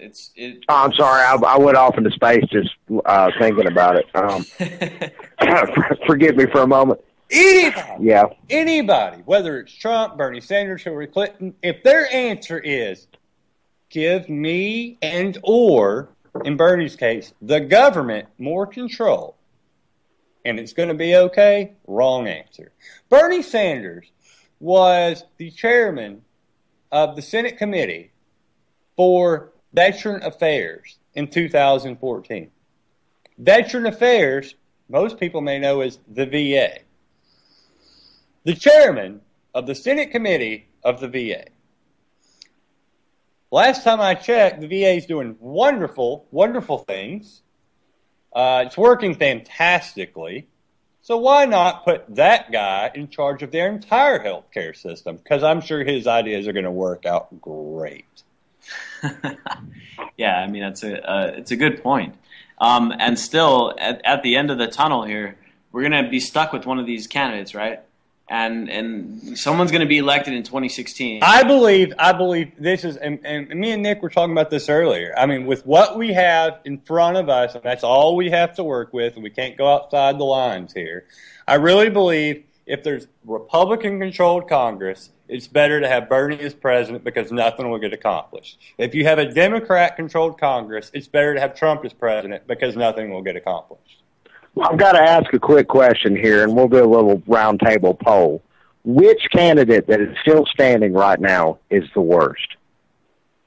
[SPEAKER 9] I'm sorry, I went off into space just thinking about it. Forgive me for a moment.
[SPEAKER 6] Anybody, whether it's Trump, Bernie Sanders, Hillary Clinton, if their answer is give me and or, in Bernie's case, the government more control, and it's going to be okay, wrong answer. Bernie Sanders was the chairman of the Senate Committee for Veteran Affairs in 2014. Veteran Affairs, most people may know as the VA. The chairman of the Senate Committee of the VA. Last time I checked, the VA is doing wonderful, wonderful things. It's working fantastically. So why not put that guy in charge of their entire healthcare system? Because I'm sure his ideas are going to work out great.
[SPEAKER 7] Yeah, I mean, it's a good point. And still, at the end of the tunnel here, we're going to be stuck with one of these candidates, right? And someone's going to be elected in 2016.
[SPEAKER 6] I believe this is, and me and Nick were talking about this earlier. I mean, with what we have in front of us, and that's all we have to work with, and we can't go outside the lines here. I really believe if there's Republican-controlled Congress, it's better to have Bernie as president because nothing will get accomplished. If you have a Democrat-controlled Congress, it's better to have Trump as president because nothing will get accomplished.
[SPEAKER 9] Well, I've got to ask a quick question here, and we'll do a little round table poll. Which candidate that is still standing right now is the worst?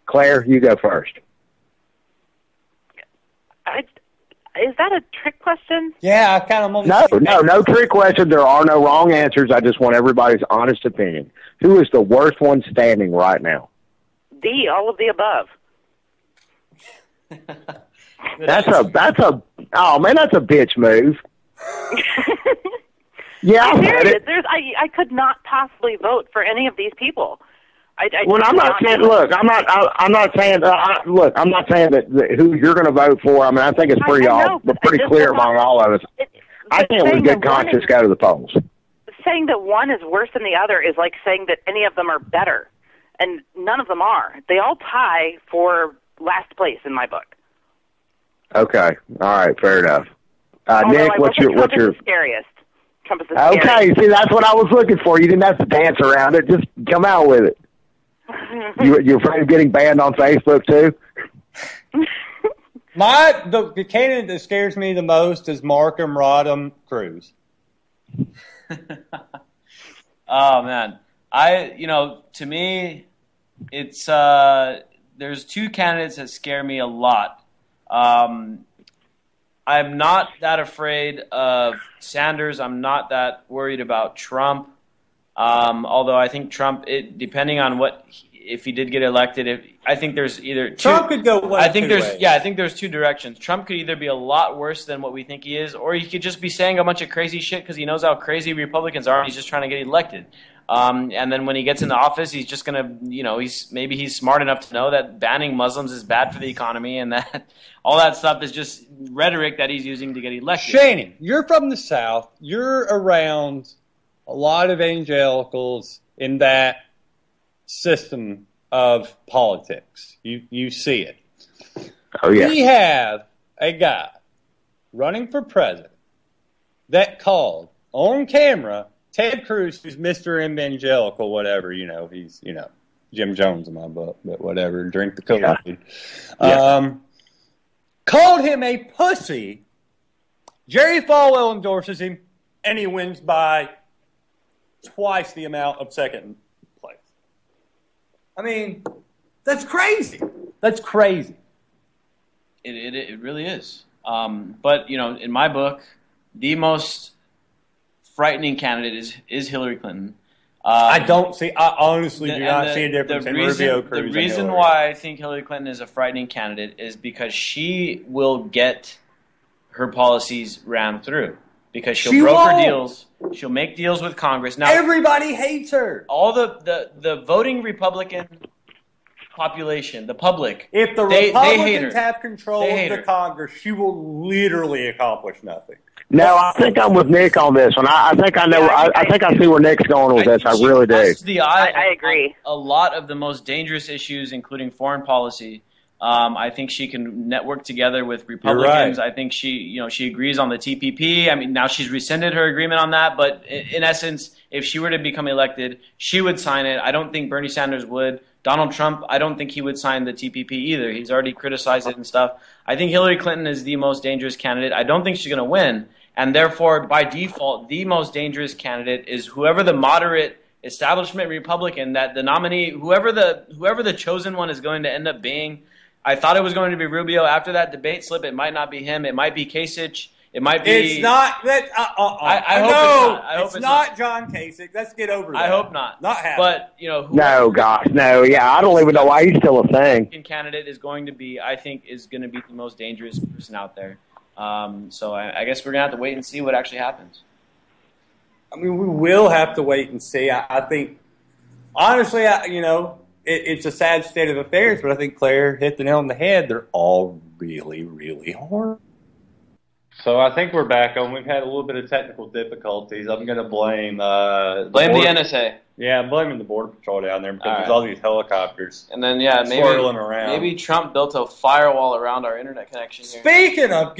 [SPEAKER 9] Claire, you go first.
[SPEAKER 8] Is that a trick question?
[SPEAKER 6] Yeah, I kind of...
[SPEAKER 9] No trick question. There are no wrong answers. I just want everybody's honest opinion. Who is the worst one standing right now?
[SPEAKER 8] All of the above.
[SPEAKER 9] That's a bitch move. Yeah,
[SPEAKER 8] I'm serious. I could not possibly vote for any of these people.
[SPEAKER 9] I'm not saying. Look, I'm not saying. I'm not saying that who you're going to vote for. I mean, I think it's pretty clear among all of us. I think with good conscience go to the polls.
[SPEAKER 8] Saying that one is worse than the other is like saying that any of them are better, and none of them are. They all tie for last place in my book.
[SPEAKER 9] Okay, all right, fair enough. Nick, what's your
[SPEAKER 8] scariest? Trump is the scariest.
[SPEAKER 9] Okay, see, that's what I was looking for. You didn't have to dance around it. Just come out with it. You're afraid of getting banned on Facebook too?
[SPEAKER 6] The candidate that scares me the most is Markham Rodham Cruz.
[SPEAKER 7] Oh man, to me, it's there's two candidates that scare me a lot. I'm not that afraid of Sanders. I'm not that worried about Trump. Although I think Trump, depending on if he did get elected, I think there's either
[SPEAKER 6] Trump could go one.
[SPEAKER 7] I think there's two directions. Trump could either be a lot worse than what we think he is, or he could just be saying a bunch of crazy shit because he knows how crazy Republicans are, and he's just trying to get elected. And then when he gets into office, he's just gonna, he's smart enough to know that banning Muslims is bad for the economy, and that all that stuff is just rhetoric that he's using to get elected.
[SPEAKER 6] Shannon, you're from the South. You're around a lot of evangelicals in that system of politics. You see it.
[SPEAKER 9] Oh yeah.
[SPEAKER 6] We have a guy running for president that called on camera Ted Cruz, who's Mr. Evangelical, whatever, he's, Jim Jones in my book, but whatever, drink the Kool-Aid.
[SPEAKER 9] Yeah.
[SPEAKER 6] Called him a pussy. Jerry Falwell endorses him, and he wins by twice the amount of second place. I mean, that's crazy. That's crazy.
[SPEAKER 7] It really is. But, in my book, the most frightening candidate is Hillary Clinton.
[SPEAKER 6] I honestly do not see a difference in Rubio, Cruz,
[SPEAKER 7] the reason why I think Hillary Clinton is a frightening candidate is because she will get her policies rammed through. Because she'll broker deals. She'll make deals with Congress. Now,
[SPEAKER 6] everybody hates her.
[SPEAKER 7] All the voting Republican population, the public,
[SPEAKER 6] if the Republicans have control of the Congress, she will literally accomplish nothing.
[SPEAKER 9] No, I think I'm with Nick on this one. I think I know. I think I see where Nick's going with this. I really do.
[SPEAKER 8] I agree.
[SPEAKER 7] A lot of the most dangerous issues, including foreign policy, I think she can network together with Republicans.
[SPEAKER 6] Right.
[SPEAKER 7] I think she agrees on the TPP. I mean, now she's rescinded her agreement on that, but in essence, if she were to become elected, she would sign it. I don't think Bernie Sanders would. Donald Trump, I don't think he would sign the TPP either. He's already criticized it and stuff. I think Hillary Clinton is the most dangerous candidate. I don't think she's going to win, and therefore, by default, the most dangerous candidate is whoever the moderate establishment Republican, that the nominee, whoever the chosen one is going to end up being. I thought it was going to be Rubio after that debate slip. It might not be him. It might be Kasich. It might be.
[SPEAKER 6] It's not that.
[SPEAKER 7] I hope it's not. I hope
[SPEAKER 6] it's not John Kasich. Let's get over that.
[SPEAKER 7] I hope not.
[SPEAKER 6] Not happening.
[SPEAKER 7] But
[SPEAKER 9] No, gosh, no. Yeah, I don't even know why he's still a thing.
[SPEAKER 7] Candidate is going to be, I think, is going to be the most dangerous person out there. So I guess we're gonna have to wait and see what actually happens.
[SPEAKER 6] I mean, we will have to wait and see. I think, honestly, it's a sad state of affairs, but I think Claire hit the nail on the head. They're all really, really hard.
[SPEAKER 10] So I think we're back on. We've had a little bit of technical difficulties. I'm going to blame
[SPEAKER 7] the NSA.
[SPEAKER 10] Yeah, I'm blaming the Border Patrol down there because there's all these helicopters.
[SPEAKER 7] And then
[SPEAKER 10] swirling around.
[SPEAKER 7] Maybe Trump built a firewall around our internet connection here.
[SPEAKER 6] Speaking of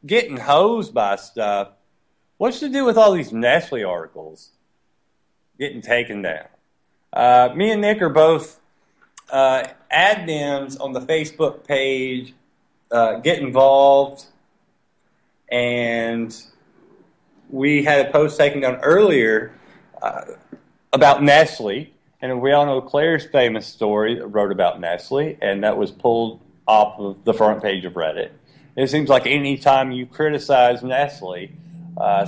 [SPEAKER 6] getting hosed by stuff, what's to do with all these Nestle articles getting taken down? Me and Nick are both admins on the Facebook page. Get involved, and we had a post taken down earlier about Nestle, and we all know Claire's famous story that wrote about Nestle, and that was pulled off of the front page of Reddit. It seems like any time you criticize Nestle,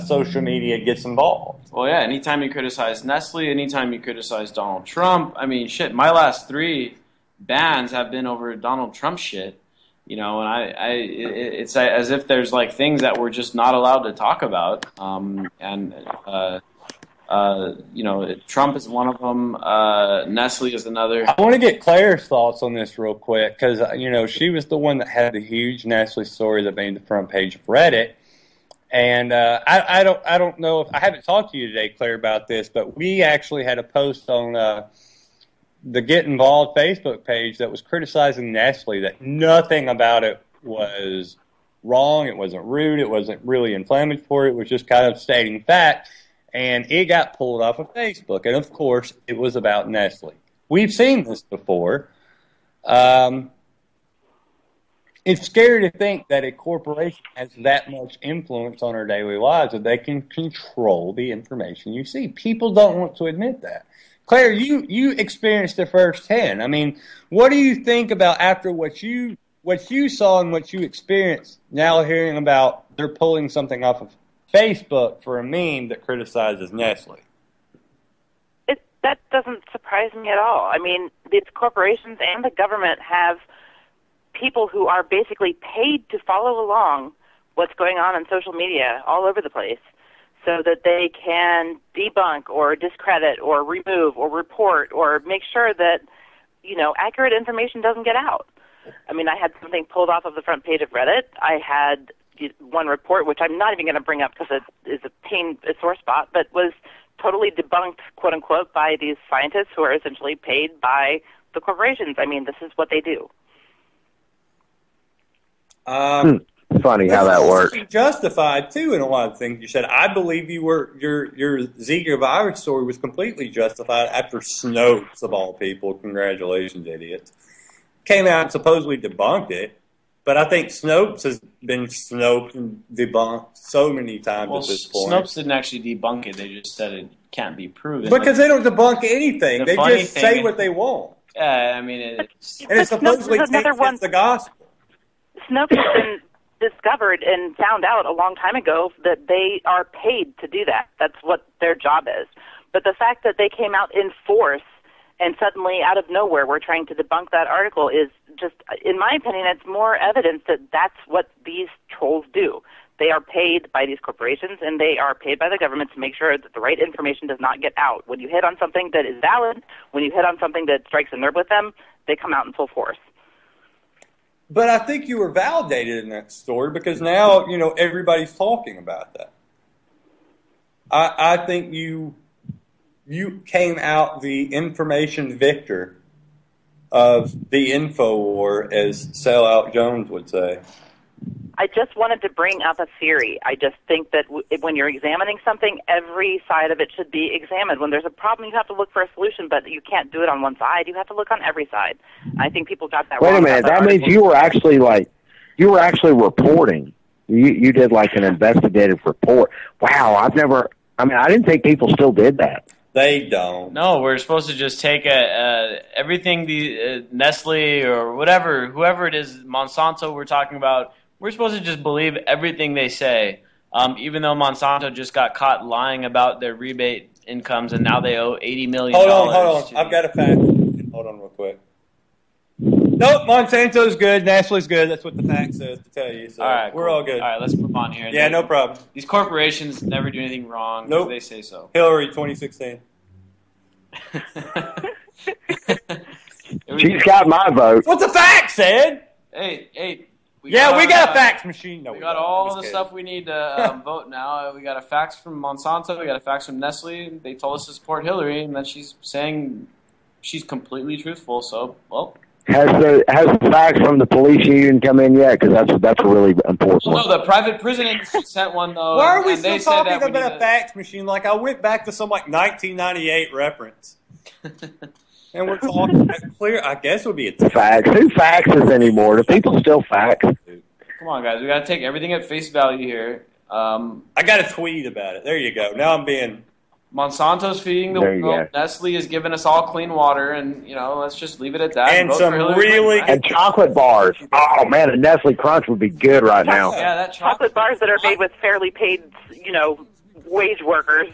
[SPEAKER 6] social media gets involved.
[SPEAKER 7] Well, yeah, anytime you criticize Nestle, anytime you criticize Donald Trump, I mean, shit, my last 3 bans have been over Donald Trump shit. And it's as if there's like things that we're just not allowed to talk about. Trump is one of them. Nestle is another.
[SPEAKER 6] I want to get Claire's thoughts on this real quick because she was the one that had the huge Nestle story that made the front page of Reddit. And I don't know if I haven't talked to you today, Claire, about this, but we actually had a post on the Get Involved Facebook page that was criticizing Nestle, that nothing about it was wrong, it wasn't rude, it wasn't really inflammatory, it was just kind of stating fact, and it got pulled off of Facebook, and of course, it was about Nestle. We've seen this before. It's scary to think that a corporation has that much influence on our daily lives that they can control the information you see. People don't want to admit that. Claire, you experienced it firsthand. I mean, what do you think about after what you saw and what you experienced, now hearing about they're pulling something off of Facebook for a meme that criticizes Nestle?
[SPEAKER 8] That doesn't surprise me at all. I mean, these corporations and the government have people who are basically paid to follow along what's going on social media all over the place, so that they can debunk or discredit or remove or report or make sure that, accurate information doesn't get out. I mean, I had something pulled off of the front page of Reddit. I had one report, which I'm not even going to bring up because it is a sore spot, but was totally debunked, quote unquote, by these scientists who are essentially paid by the corporations. I mean, this is what they do.
[SPEAKER 9] Funny how that works.
[SPEAKER 6] Justified too in a lot of things you said. I believe your Zika virus story was completely justified after Snopes, of all people, congratulations, idiots, came out and supposedly debunked it. But I think Snopes has been Snoped and debunked so many times at this point.
[SPEAKER 7] Snopes didn't actually debunk it; they just said it can't be proven.
[SPEAKER 6] Because they don't debunk anything; they just say what they want.
[SPEAKER 7] Yeah, I mean, it's
[SPEAKER 6] supposedly against the gospel.
[SPEAKER 8] Snopes has been discovered and found out a long time ago that they are paid to do that. That's what their job is. But the fact that they came out in force and suddenly out of nowhere we're trying to debunk that article is just, in my opinion, it's more evidence that that's what these trolls do. They are paid by these corporations and they are paid by the government to make sure that the right information does not get out. When you hit on something that is valid, when you hit on something that strikes a nerve with them, they come out in full force.
[SPEAKER 6] But I think you were validated in that story because now, everybody's talking about that. I think you came out the information victor of the info war, as Sellout Jones would say.
[SPEAKER 8] I just wanted to bring up a theory. I just think that when you're examining something, every side of it should be examined. When there's a problem, you have to look for a solution, but you can't do it on one side. You have to look on every side. I think people got that wrong.
[SPEAKER 9] Wait a minute. That means you were actually reporting. You did like an investigative report. Wow, I didn't think people still did that.
[SPEAKER 6] They don't.
[SPEAKER 7] No, we're supposed to just take everything Nestle or whatever, whoever it is, Monsanto we're talking about, we're supposed to just believe everything they say, even though Monsanto just got caught lying about their rebate incomes and now they owe $80 million.
[SPEAKER 6] Hold on. I've got a fact. Hold on real quick. Nope, Monsanto's good. Nestle's good. That's what the fact says to tell you. So
[SPEAKER 7] all right,
[SPEAKER 6] we're all good.
[SPEAKER 7] All right, let's move on here.
[SPEAKER 6] Yeah, no problem.
[SPEAKER 7] These corporations never do anything wrong.
[SPEAKER 6] Nope.
[SPEAKER 7] They say so.
[SPEAKER 6] Hillary, 2016.
[SPEAKER 9] She's got my vote.
[SPEAKER 6] What's the fact said?
[SPEAKER 7] Hey. We
[SPEAKER 6] got a fax machine. No,
[SPEAKER 7] we got all the stuff we need to vote now. We got a fax from Monsanto. We got a fax from Nestle. They told us to support Hillary, and then she's saying she's completely truthful. So, well.
[SPEAKER 9] Has the fax from the police union come in yet? Because that's really important.
[SPEAKER 7] Well, no, the private prison sent one, though.
[SPEAKER 6] Why are we still talking about a fax machine? Like, I went back to some, 1998 reference. And we're talking clear. I guess it would be a
[SPEAKER 9] fax. Who faxes anymore? Do people still fax?
[SPEAKER 7] Come on, guys. We got to take everything at face value here.
[SPEAKER 6] I got a tweet about it. There you go. Now I'm being...
[SPEAKER 7] Monsanto's feeding the world. Nestle is giving us all clean water, and let's just leave it at that.
[SPEAKER 6] And some really
[SPEAKER 9] and chocolate bars. Oh man, a Nestle Crunch would be good right now.
[SPEAKER 7] Yeah, that
[SPEAKER 8] chocolate bars that are made with fairly paid, wage workers.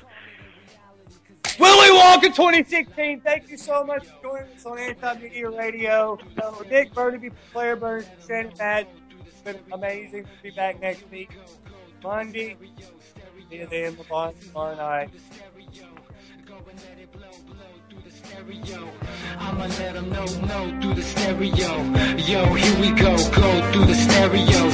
[SPEAKER 6] Willy Wonka 2016. Thank you so much for joining us on AntiMedia Radio. Nick Bernabe, Claire Burns, Shannon, Madden. It's been amazing to be back next week, Monday. See you then. Tomorrow night.
[SPEAKER 4] I'ma let them know through the stereo. Yo, here we go through the stereo.